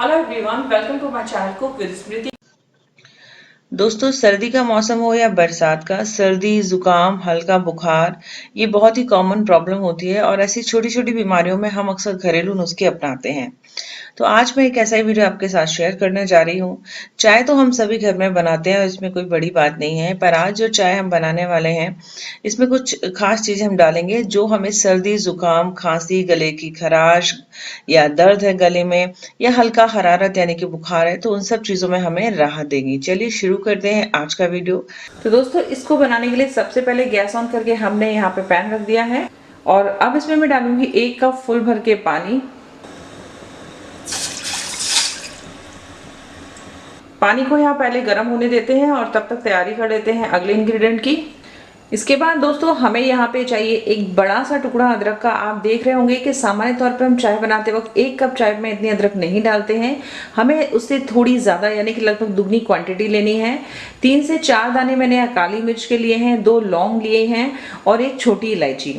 Hello everyone, welcome to my channel cook with Smriti. दोस्तों, सर्दी का मौसम हो या बरसात का, सर्दी जुकाम हल्का बुखार ये बहुत ही कॉमन प्रॉब्लम होती है और ऐसी छोटी छोटी बीमारियों में हम अक्सर घरेलू नुस्खे अपनाते हैं। तो आज मैं एक ऐसा ही वीडियो आपके साथ शेयर करने जा रही हूँ। चाय तो हम सभी घर में बनाते हैं और इसमें कोई बड़ी बात नहीं है, पर आज जो चाय हम बनाने वाले हैं इसमें कुछ खास चीजें हम डालेंगे जो हमें सर्दी जुकाम खांसी गले की खराश या दर्द है गले में या हल्का हरारत यानी कि बुखार है तो उन सब चीजों में हमें राहत देगी। चलिए शुरू करते हैं आज का वीडियो। तो दोस्तों, इसको बनाने के लिए सबसे पहले गैस ऑन करके हमने यहाँ पे पैन रख दिया है और अब इसमें मैं डालूंगी 1 कप फुल भर के पानी। पानी को यहाँ पहले गर्म होने देते हैं और तब तक तैयारी कर लेते हैं अगले इंग्रेडिएंट की। इसके बाद दोस्तों, हमें यहाँ पे चाहिए एक बड़ा सा टुकड़ा अदरक का। आप देख रहे होंगे कि सामान्य तौर पे हम चाय बनाते वक्त 1 कप चाय में इतनी अदरक नहीं डालते हैं, हमें उससे थोड़ी ज़्यादा यानी कि लगभग दुगनी क्वांटिटी लेनी है। 3 से 4 दाने मैंने काली मिर्च के लिए हैं, 2 लौंग लिए हैं और 1 छोटी इलायची।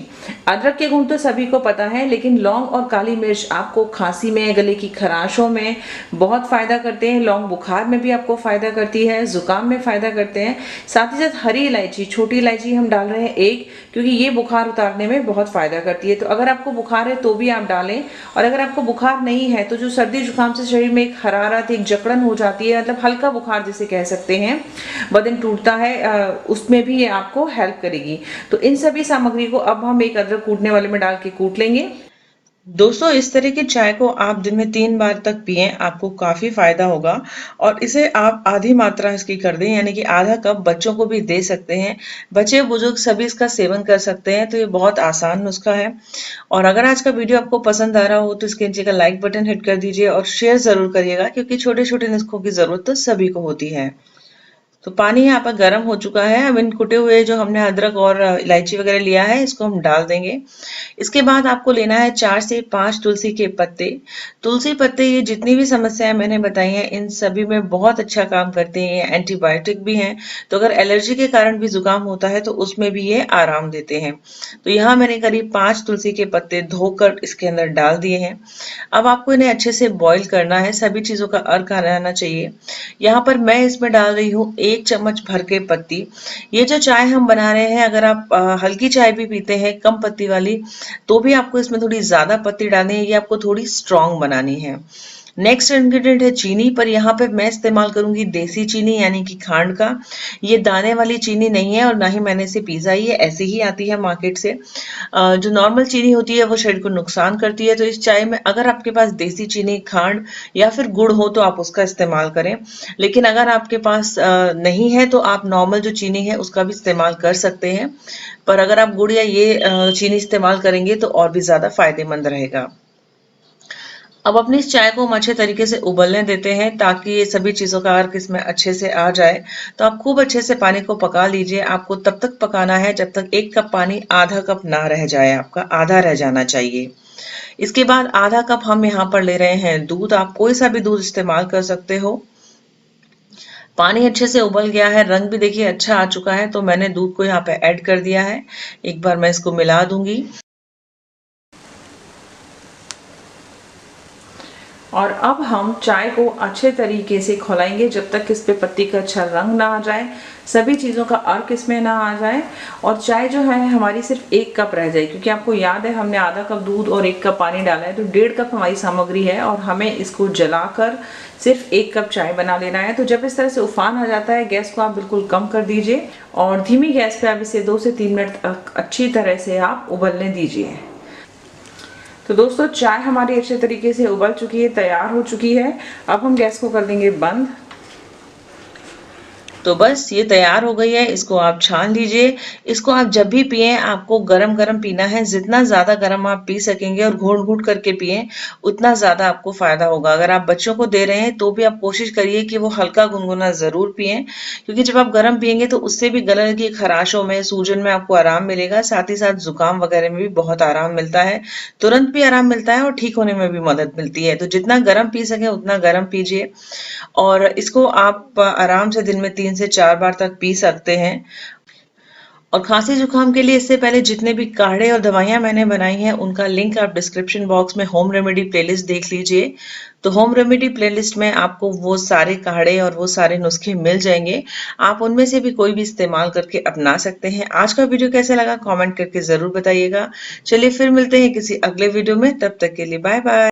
अदरक के गुण तो सभी को पता है, लेकिन लौंग और काली मिर्च आपको खांसी में, गले की खराशों में बहुत फायदा करते हैं। लौंग बुखार में भी आपको फायदा करती है, जुकाम में फायदा करते हैं। साथ ही साथ हरी इलायची, छोटी इलायची हम डाल रहे हैं 1, क्योंकि ये बुखार उतारने में बहुत फायदा करती है। तो अगर आपको बुखार है तो भी आप डालें, और अगर आपको बुखार नहीं है तो जो सर्दी जुकाम से शरीर में एक हरारत, एक जकड़न हो जाती है, मतलब हल्का बुखार जिसे कह सकते हैं, बदन टूटता है, उसमें भी ये आपको हेल्प करेगी। तो इन सभी सामग्री को अब हम एक अदरक कूटने वाले में डाल के कूट लेंगे। दोस्तों, इस तरह की चाय को आप दिन में 3 बार तक पिएं, आपको काफी फायदा होगा। और इसे आप आधी मात्रा इसकी कर दें, यानी कि आधा कप बच्चों को भी दे सकते हैं। बच्चे बुजुर्ग सभी इसका सेवन कर सकते हैं, तो ये बहुत आसान नुस्खा है। और अगर आज का वीडियो आपको पसंद आ रहा हो तो इसके नीचे का लाइक बटन हिट कर दीजिए और शेयर जरूर करिएगा, क्योंकि छोटे छोटे नुस्खों की जरूरत तो सभी को होती है। तो पानी यहाँ पर गर्म हो चुका है। अब इन कुटे हुए जो हमने अदरक और इलायची वगैरह लिया है इसको हम डाल देंगे। इसके बाद आपको लेना है 4 से 5 तुलसी के पत्ते। तुलसी पत्ते ये जितनी भी समस्याएं मैंने बताई हैं इन सभी में बहुत अच्छा काम करते हैं। ये एंटीबायोटिक भी हैं, तो अगर एलर्जी के कारण भी जुकाम होता है तो उसमें भी ये आराम देते हैं। तो यहाँ मैंने करीब 5 तुलसी के पत्ते धोकर इसके अंदर डाल दिए हैं। अब आपको इन्हें अच्छे से बॉईल करना है, सभी चीजों का अर्क आना चाहिए। यहाँ पर मैं इसमें डाल रही हूँ 1 चम्मच भर के पत्ती। ये जो चाय हम बना रहे हैं, अगर आप हल्की चाय भी पीते हैं कम पत्ती वाली, तो भी आपको इसमें थोड़ी ज्यादा पत्ती डालनी है, ये आपको थोड़ी स्ट्रांग बनानी है। नेक्स्ट इंग्रेडिएंट है चीनी, पर यहाँ पे मैं इस्तेमाल करूंगी देसी चीनी यानी कि खांड का। ये दाने वाली चीनी नहीं है और ना ही मैंने इसे पीसा, ये ऐसे ही आती है मार्केट से। जो नॉर्मल चीनी होती है वो शरीर को नुकसान करती है, तो इस चाय में अगर आपके पास देसी चीनी, खांड या फिर गुड़ हो तो आप उसका इस्तेमाल करें। लेकिन अगर आपके पास नहीं है तो आप नॉर्मल जो चीनी है उसका भी इस्तेमाल कर सकते हैं। पर अगर आप गुड़ या ये चीनी इस्तेमाल करेंगे तो और भी ज्यादा फायदेमंद रहेगा। अब अपनी इस चाय को हम अच्छे तरीके से उबलने देते हैं ताकि ये सभी चीजों का अर्क इसमें अच्छे से आ जाए। तो आप खूब अच्छे से पानी को पका लीजिए। आपको तब तक पकाना है जब तक 1 कप पानी आधा कप ना रह जाए, आपका आधा रह जाना चाहिए। इसके बाद आधा कप हम यहाँ पर ले रहे हैं दूध। आप कोई सा भी दूध इस्तेमाल कर सकते हो। पानी अच्छे से उबल गया है, रंग भी देखिए अच्छा आ चुका है, तो मैंने दूध को यहाँ पे ऐड कर दिया है। एक बार मैं इसको मिला दूंगी। और अब हम चाय को अच्छे तरीके से खौलाएंगे जब तक इस पे पत्ती का अच्छा रंग ना आ जाए, सभी चीज़ों का अर्क इसमें ना आ जाए, और चाय जो है हमारी सिर्फ 1 कप रह जाए। क्योंकि आपको याद है हमने आधा कप दूध और 1 कप पानी डाला है, तो 1.5 कप हमारी सामग्री है और हमें इसको जलाकर सिर्फ 1 कप चाय बना लेना है। तो जब इस तरह से उफान आ जाता है, गैस को आप बिल्कुल कम कर दीजिए और धीमी गैस पे आप इसे 2 से 3 मिनट तक अच्छी तरह से आप उबलने दीजिए। तो दोस्तों, चाय हमारी अच्छे तरीके से उबल चुकी है, तैयार हो चुकी है। अब हम गैस को कर देंगे बंद। तो बस ये तैयार हो गई है, इसको आप छान लीजिए। इसको आप जब भी पिए आपको गरम गरम पीना है। जितना ज्यादा गरम आप पी सकेंगे और घोट घोट करके पिए उतना ज्यादा आपको फायदा होगा। अगर आप बच्चों को दे रहे हैं तो भी आप कोशिश करिए कि वो हल्का गुनगुना जरूर पिए, क्योंकि जब आप गरम पिएंगे तो उससे भी गले की खराशों में, सूजन में आपको आराम मिलेगा। साथ ही साथ जुकाम वगैरह में भी बहुत आराम मिलता है, तुरंत भी आराम मिलता है और ठीक होने में भी मदद मिलती है। तो जितना गर्म पी सके उतना गर्म पीजिए और इसको आप आराम से दिन में 3 से 4 बार तक पी सकते हैं। और खांसी जुकाम के लिए इससे पहले जितने भी काढ़े और दवाइयाँ मैंने बनाई हैं उनका लिंक आप डिस्क्रिप्शन बॉक्स में होम रेमेडी प्लेलिस्ट देख लीजिए। तो होम रेमेडी प्लेलिस्ट में आपको वो सारे काढ़े और वो सारे नुस्खे मिल जाएंगे। आप उनमें से भी कोई भी इस्तेमाल करके अपना सकते हैं। आज का वीडियो कैसा लगा कमेंट करके ज़रूर बताइएगा। चलिए फिर मिलते हैं किसी अगले वीडियो में, तब तक के लिए बाय बाय।